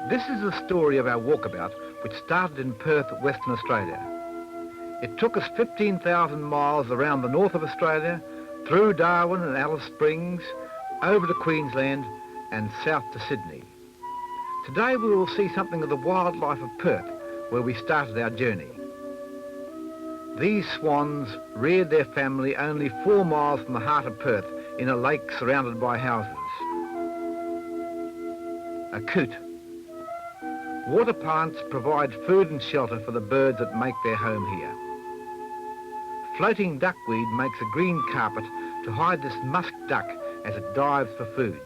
This is the story of our walkabout, which started in Perth, Western Australia. It took us 15,000 miles around the north of Australia, through Darwin and Alice Springs, over to Queensland and south to Sydney. Today we will see something of the wildlife of Perth, where we started our journey. These swans reared their family only 4 miles from the heart of Perth in a lake surrounded by houses. A coot. Water plants provide food and shelter for the birds that make their home here. Floating duckweed makes a green carpet to hide this musk duck as it dives for food.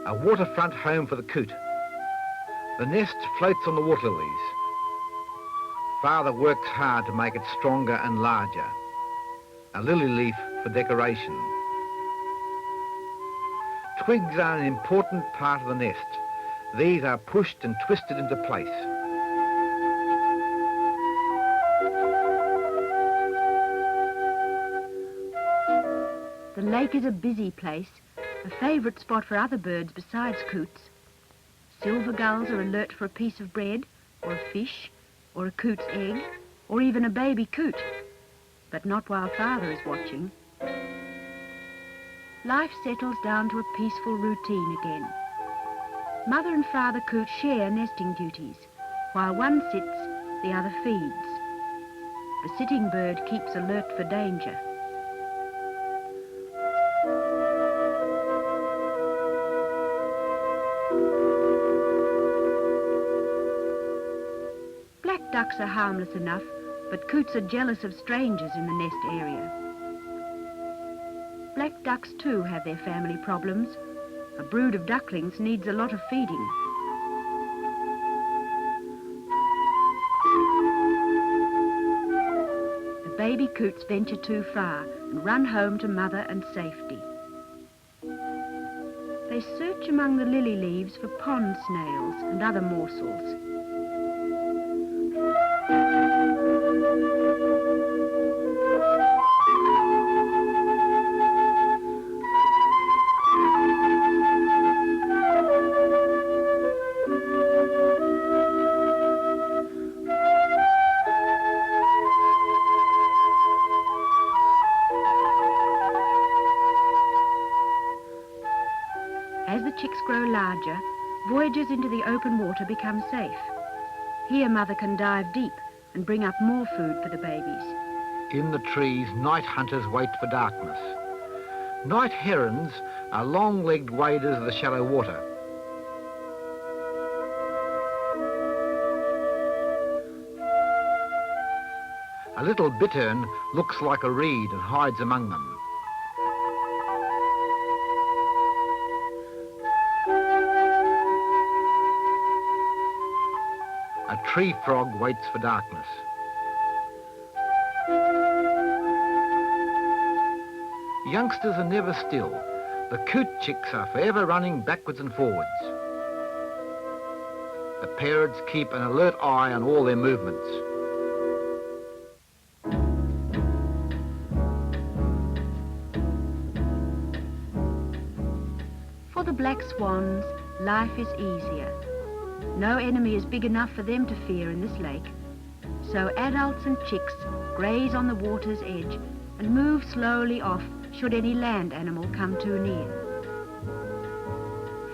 A waterfront home for the coot. The nest floats on the water lilies. Father works hard to make it stronger and larger. A lily leaf for decoration. Twigs are an important part of the nest. These are pushed and twisted into place. The lake is a busy place, a favourite spot for other birds besides coots. Silver gulls are alert for a piece of bread, or a fish, or a coot's egg, or even a baby coot, but not while Father is watching. Life settles down to a peaceful routine again. Mother and Father coot share nesting duties. While one sits, the other feeds. The sitting bird keeps alert for danger. Black ducks are harmless enough, but coots are jealous of strangers in the nest area. Black ducks too have their family problems. A brood of ducklings needs a lot of feeding. The baby coots venture too far and run home to mother and safety. They search among the lily leaves for pond snails and other morsels. As the chicks grow larger, voyages into the open water become safe. Here Mother can dive deep and bring up more food for the babies. In the trees, night hunters wait for darkness. Night herons are long-legged waders of the shallow water. A little bittern looks like a reed and hides among them. A tree frog waits for darkness. Youngsters are never still. The coot chicks are forever running backwards and forwards. The parents keep an alert eye on all their movements. For the black swans, life is easier. No enemy is big enough for them to fear in this lake. So adults and chicks graze on the water's edge and move slowly off should any land animal come too near.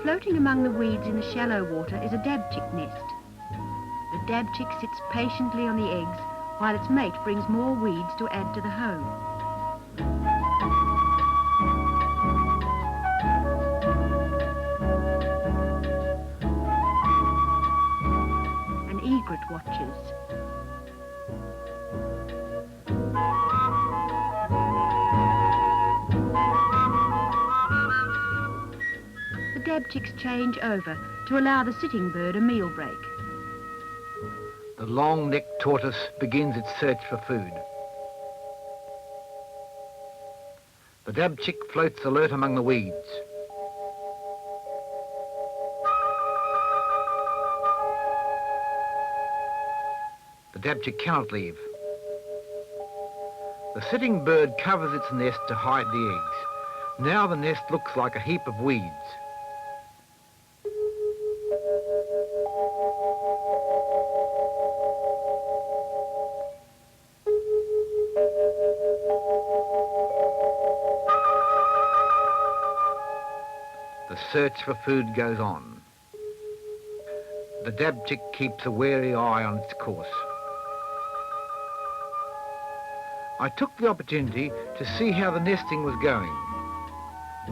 Floating among the weeds in the shallow water is a dabchick nest. The dabchick sits patiently on the eggs while its mate brings more weeds to add to the home. An egret watches. The dabchicks change over to allow the sitting bird a meal break. The long-necked tortoise begins its search for food. The dabchick floats alert among the weeds. The dabchick cannot leave. The sitting bird covers its nest to hide the eggs. Now the nest looks like a heap of weeds. The search for food goes on. The dab chick keeps a wary eye on its course. I took the opportunity to see how the nesting was going.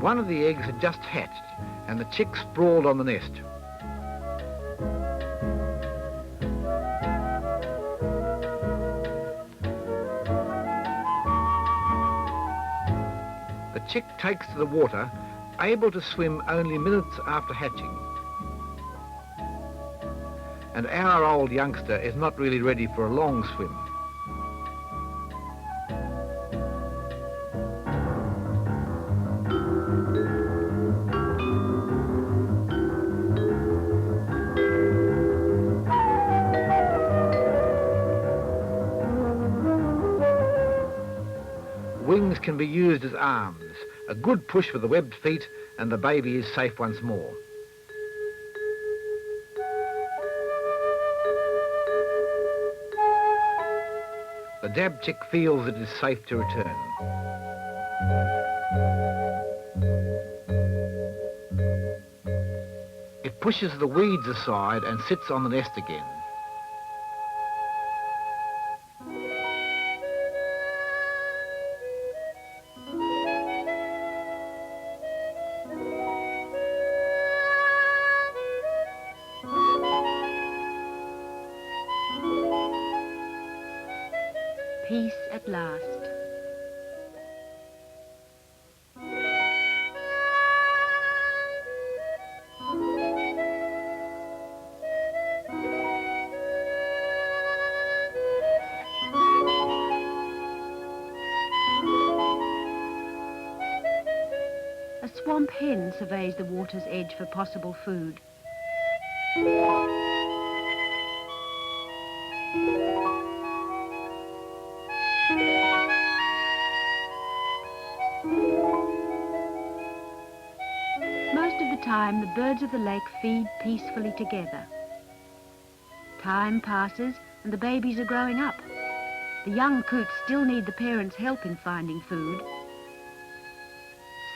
One of the eggs had just hatched and the chick sprawled on the nest. The chick takes to the water, able to swim only minutes after hatching. And our old youngster is not really ready for a long swim. Wings can be used as arms. A good push with the webbed feet and the baby is safe once more. The dab chick feels it is safe to return. It pushes the weeds aside and sits on the nest again. Peace at last. A swamp hen surveys the water's edge for possible food. Most of the time, the birds of the lake feed peacefully together. Time passes and the babies are growing up. The young coots still need the parents' help in finding food.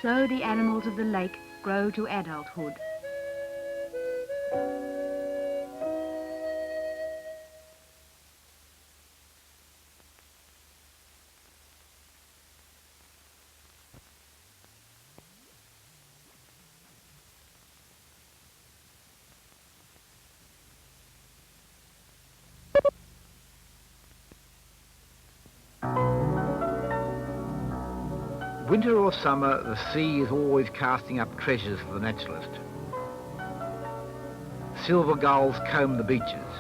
So the animals of the lake grow to adulthood. Winter or summer, the sea is always casting up treasures for the naturalist. Silver gulls comb the beaches.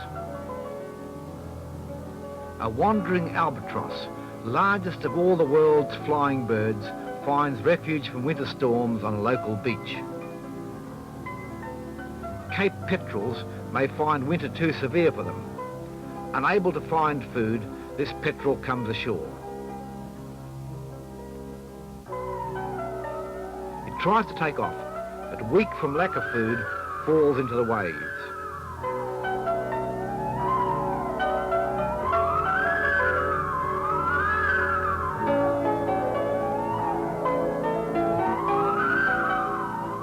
A wandering albatross, largest of all the world's flying birds, finds refuge from winter storms on a local beach. Cape petrels may find winter too severe for them. Unable to find food, this petrel comes ashore. It tries to take off, but weak from lack of food, falls into the waves.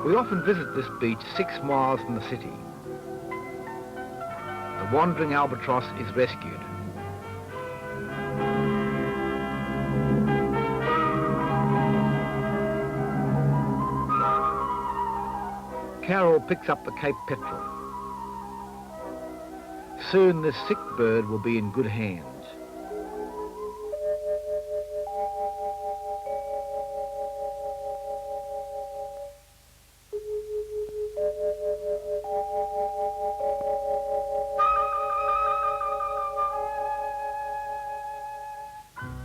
We often visit this beach 6 miles from the city. The wandering albatross is rescued. Carol picks up the Cape petrel. Soon this sick bird will be in good hands.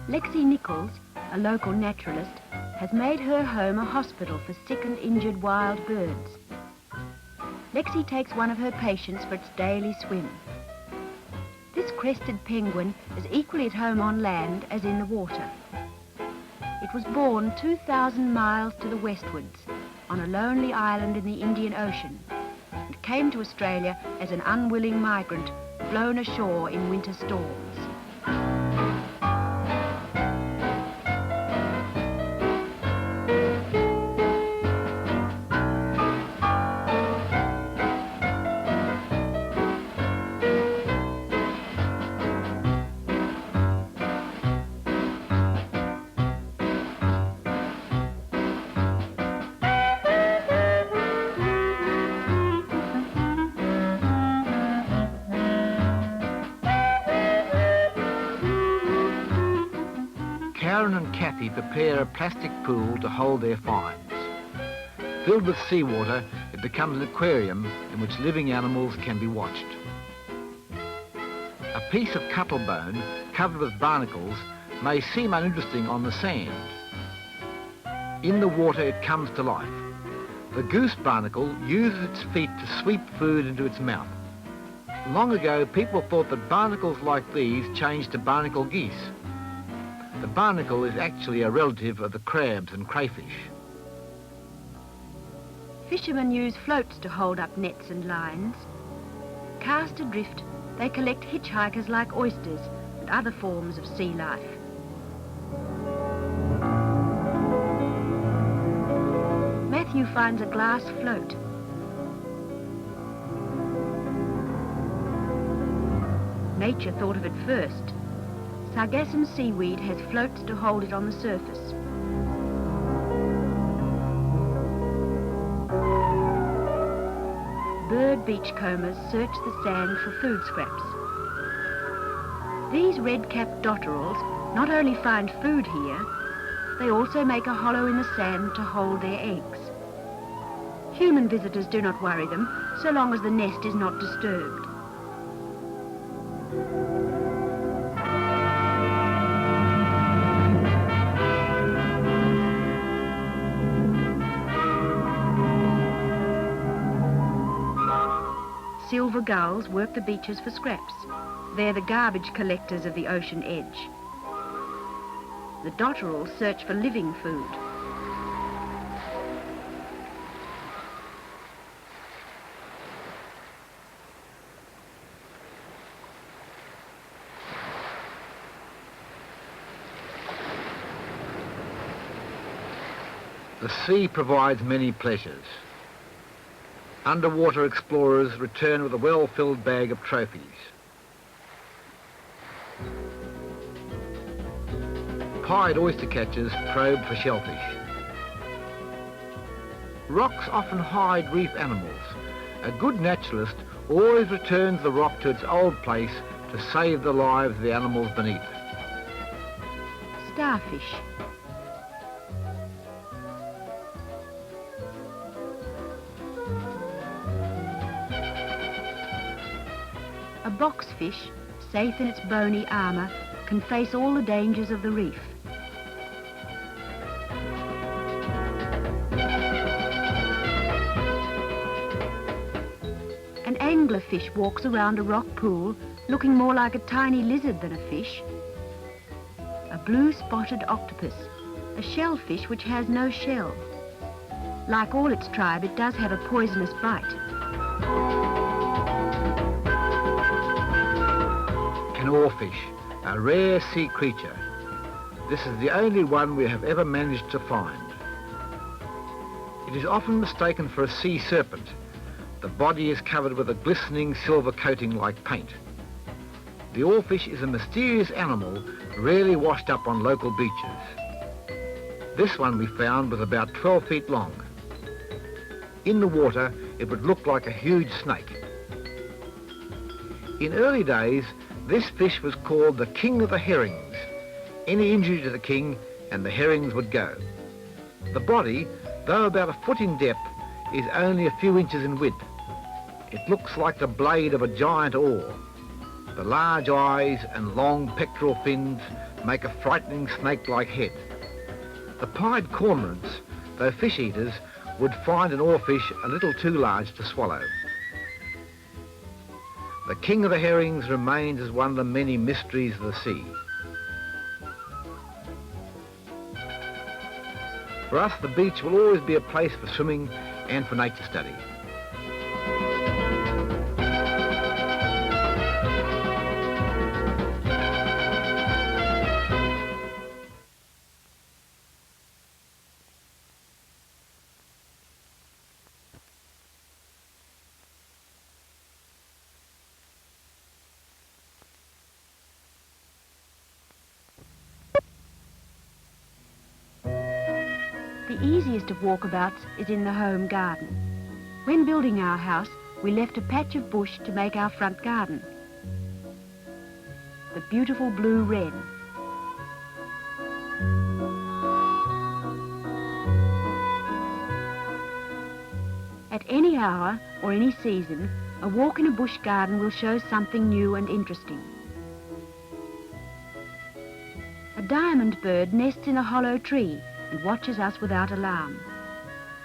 Lexi Nichols, a local naturalist, has made her home a hospital for sick and injured wild birds. Lexi takes one of her patients for its daily swim. This crested penguin is equally at home on land as in the water. It was born 2,000 miles to the westwards on a lonely island in the Indian Ocean and came to Australia as an unwilling migrant blown ashore in winter storms. Darren and Kathy prepare a plastic pool to hold their finds. Filled with seawater, it becomes an aquarium in which living animals can be watched. A piece of cuttle bone covered with barnacles may seem uninteresting on the sand. In the water it comes to life. The goose barnacle uses its feet to sweep food into its mouth. Long ago, people thought that barnacles like these changed to barnacle geese. The barnacle is actually a relative of the crabs and crayfish. Fishermen use floats to hold up nets and lines. Cast adrift, they collect hitchhikers like oysters and other forms of sea life. Matthew finds a glass float. Nature thought of it first. Sargassum seaweed has floats to hold it on the surface. Bird beachcombers search the sand for food scraps. These red-capped dotterels not only find food here, they also make a hollow in the sand to hold their eggs. Human visitors do not worry them, so long as the nest is not disturbed. Silver gulls work the beaches for scraps. They're the garbage collectors of the ocean edge. The dotterels search for living food. The sea provides many pleasures. Underwater explorers return with a well-filled bag of trophies. Pied oyster catchers probe for shellfish. Rocks often hide reef animals. A good naturalist always returns the rock to its old place to save the lives of the animals beneath. Starfish. A boxfish, safe in its bony armour, can face all the dangers of the reef. An anglerfish walks around a rock pool looking more like a tiny lizard than a fish. A blue-spotted octopus, a shellfish which has no shell. Like all its tribe, it does have a poisonous bite. An oarfish, a rare sea creature. This is the only one we have ever managed to find. It is often mistaken for a sea serpent. The body is covered with a glistening silver coating like paint. The oarfish is a mysterious animal rarely washed up on local beaches. This one we found was about 12 feet long. In the water, it would look like a huge snake. In early days, this fish was called the king of the herrings. Any injury to the king and the herrings would go. The body, though about a foot in depth, is only a few inches in width. It looks like the blade of a giant oar. The large eyes and long pectoral fins make a frightening snake-like head. The pied cormorants, though fish eaters, would find an oarfish a little too large to swallow. The king of the herrings remains as one of the many mysteries of the sea. For us, the beach will always be a place for swimming and for nature study. The easiest of walkabouts is in the home garden. When building our house, we left a patch of bush to make our front garden. The beautiful blue wren. At any hour or any season, a walk in a bush garden will show something new and interesting. A diamond bird nests in a hollow tree and watches us without alarm.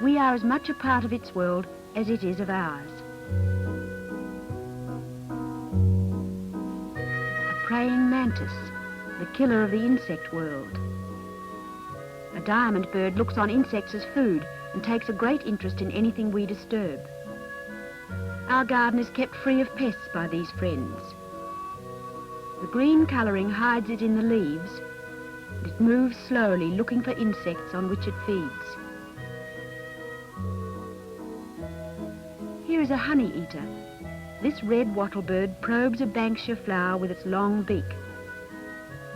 We are as much a part of its world as it is of ours. A praying mantis, the killer of the insect world. A diamond bird looks on insects as food and takes a great interest in anything we disturb. Our garden is kept free of pests by these friends. The green colouring hides it in the leaves, and it moves slowly looking for insects on which it feeds. Here is a honey eater. This red wattlebird probes a banksia flower with its long beak.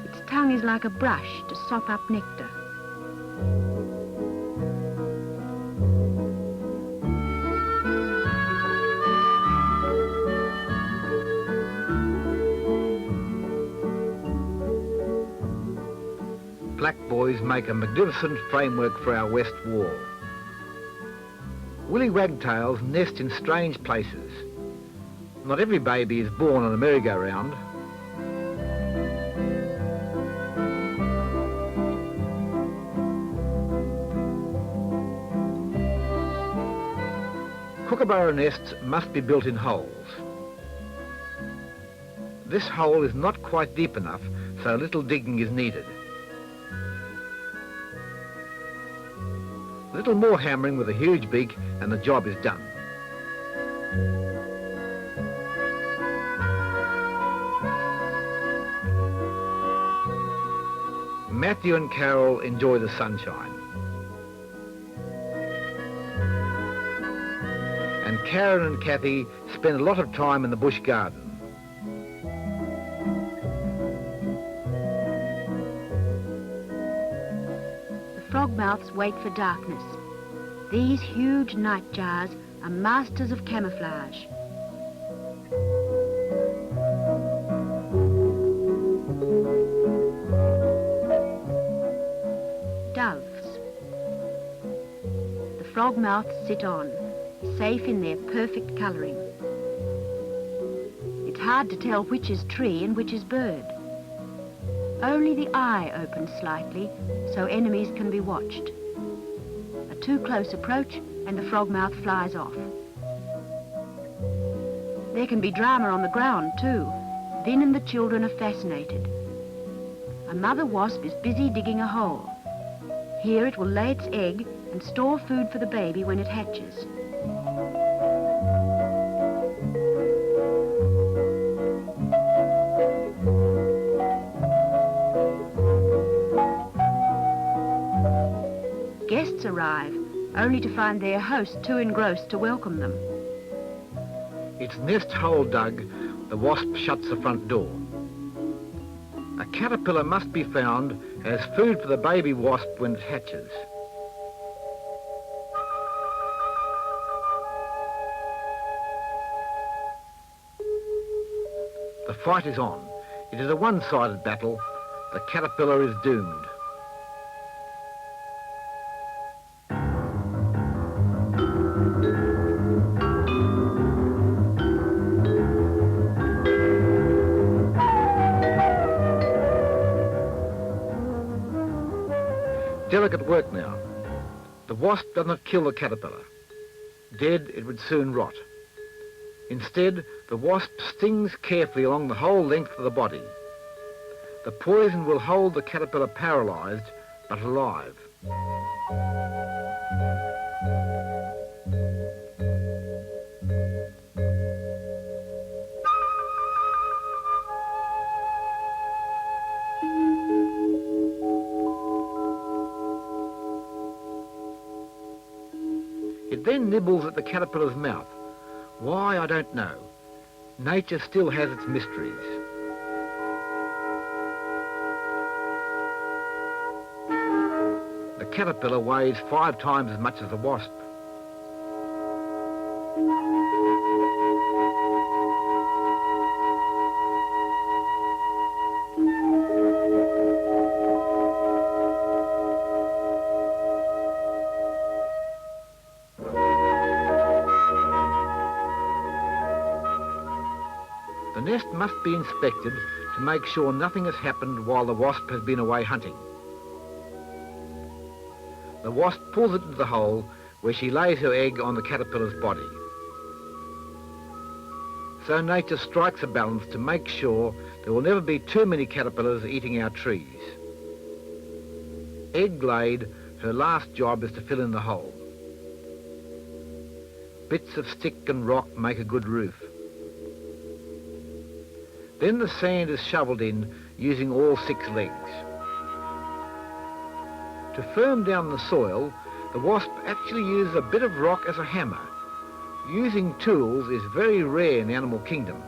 Its tongue is like a brush to sop up nectar. Black boys make a magnificent framework for our west wall. Woolly wagtails nest in strange places. Not every baby is born on a merry-go-round. Kookaburra nests must be built in holes. This hole is not quite deep enough, so little digging is needed. A little more hammering with a huge beak and the job is done. Matthew and Carol enjoy the sunshine. And Karen and Kathy spend a lot of time in the bush garden. Frogmouths wait for darkness. These huge nightjars are masters of camouflage. Doves. The frogmouths sit on, safe in their perfect colouring. It's hard to tell which is tree and which is bird. Only the eye opens slightly, so enemies can be watched. A too close approach and the frogmouth flies off. There can be drama on the ground too. Vin and the children are fascinated. A mother wasp is busy digging a hole. Here it will lay its egg and store food for the baby when it hatches. Guests arrive, only to find their host too engrossed to welcome them. Its nest hole dug, the wasp shuts the front door. A caterpillar must be found as food for the baby wasp when it hatches. The fight is on. It is a one-sided battle. The caterpillar is doomed. Delicate work now. The wasp does not kill the caterpillar. Dead, it would soon rot. Instead, the wasp stings carefully along the whole length of the body. The poison will hold the caterpillar paralysed, but alive. It then nibbles at the caterpillar's mouth. Why, I don't know. Nature still has its mysteries. The caterpillar weighs 5 times as much as the wasp. nest must be inspected to make sure nothing has happened while the wasp has been away hunting. The wasp pulls it into the hole where she lays her egg on the caterpillar's body. So nature strikes a balance to make sure there will never be too many caterpillars eating our trees. Egg laid, her last job is to fill in the hole. Bits of stick and rock make a good roof. Then the sand is shoveled in using all 6 legs. To firm down the soil, the wasp actually uses a bit of rock as a hammer. Using tools is very rare in the animal kingdom.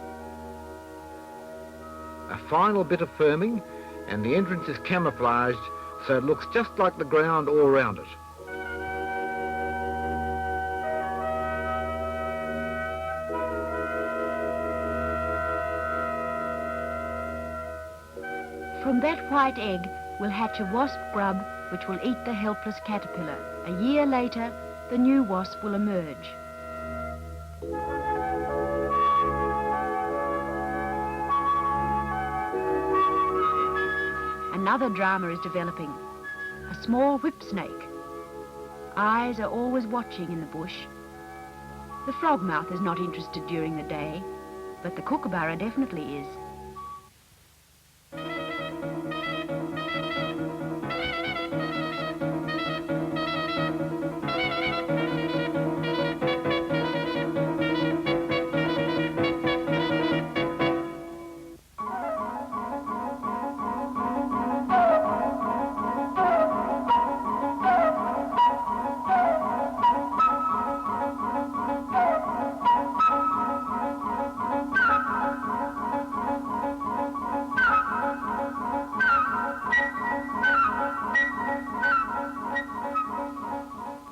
A final bit of firming and the entrance is camouflaged so it looks just like the ground all around it. From that white egg will hatch a wasp grub which will eat the helpless caterpillar. A year later, the new wasp will emerge. Another drama is developing. A small whip snake. Eyes are always watching in the bush. The frogmouth is not interested during the day, but the kookaburra definitely is.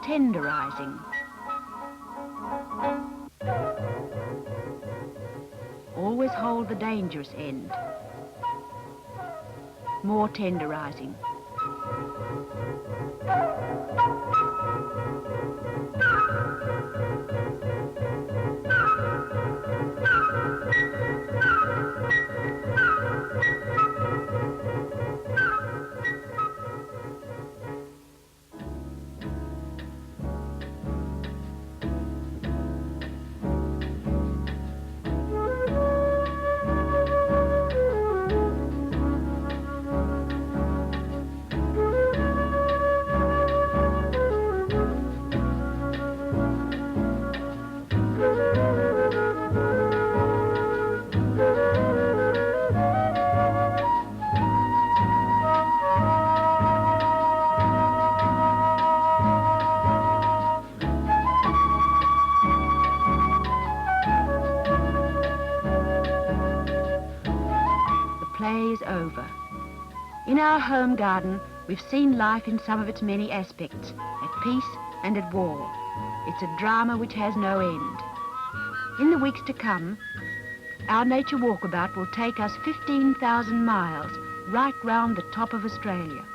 Tenderizing. Always hold the dangerous end. More tenderizing. Play is over. In our home garden, we've seen life in some of its many aspects, at peace and at war. It's a drama which has no end. In the weeks to come, our nature walkabout will take us 15,000 miles right round the top of Australia.